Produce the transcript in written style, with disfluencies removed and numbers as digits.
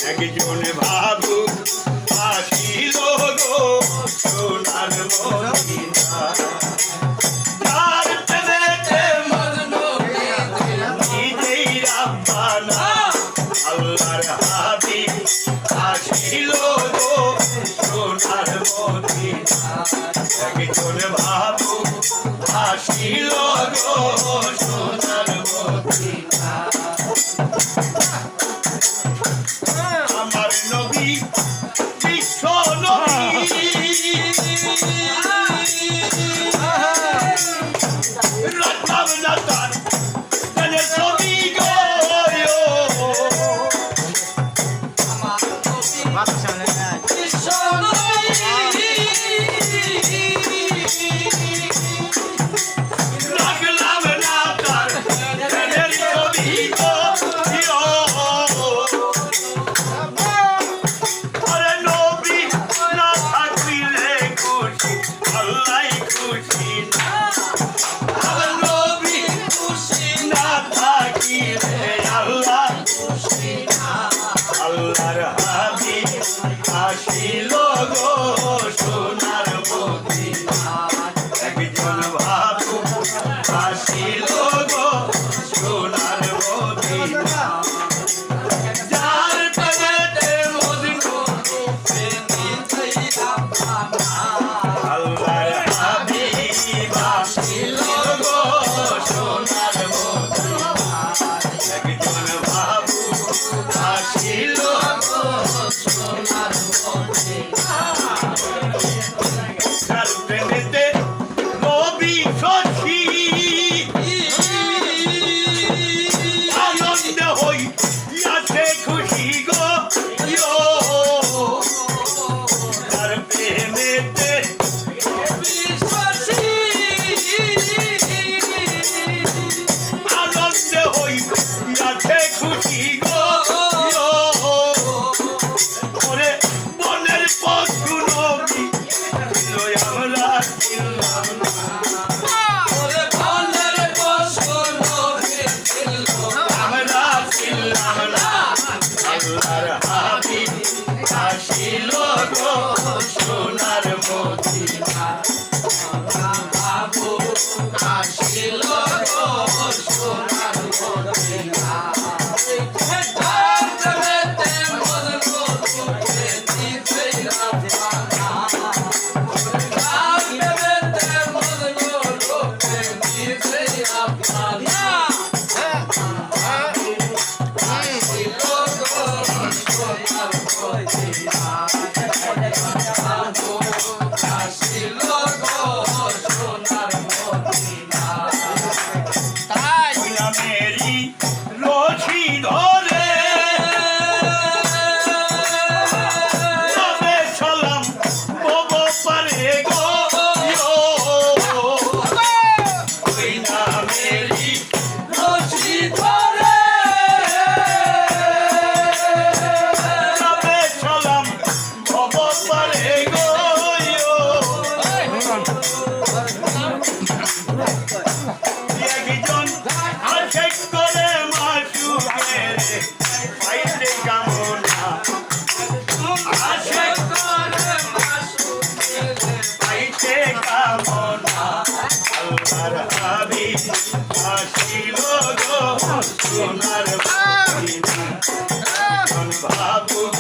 একজন ভাবুক আসিল গো সোনার মদিনা তার প্রেমেতে মজনু নিজেই রাব্বানা আল্লাহর হাবিব আসিল গো সোনার মদিনা একজন ভাবুক আসিল গো সোনার মদিনা আমার নবী বিশ্ব নবী রাখলাম না তার ছবি গো বিশ্ব রাখলাম না তার ছবি গো আল্লাহর হাবিব আসিল গো সোনার মদিনা একজন ভাবুক আসিল গো সোনার মদিনা যার প্রেমেতে মজনু আল্লাহর হাবিব আসিল গো সোনার মদিনা একজন ভাবুক আসিল গো সোনার মদিনা যার প্রেমেতে নবী শশী আনন্দ হইয়াছে খুশি গো যার প্রেমেতে নবী শশী আনন্দ হইয়াছে খুশি গো ওরে বনের পশু নবী আমরা ছিলাম না ওরে বনের পশু নবী আমরা ছিলাম না আল্লাহর হাবিব আসিল গো সোনার মদিনা বাবু আসিল গো সোনার মদিনা মেরি রশি ধরে তবে সালাম বব পারে গো মেরি রশি ধরে তবে সালাম বব পারে গো একজন আশেক করে মাসুকের পাইতে কামনা আশেক করে মাসুকের পাইতে কামনা আল্লাহর হাবিব আসিল গো সোনার মদিনা ভাবুক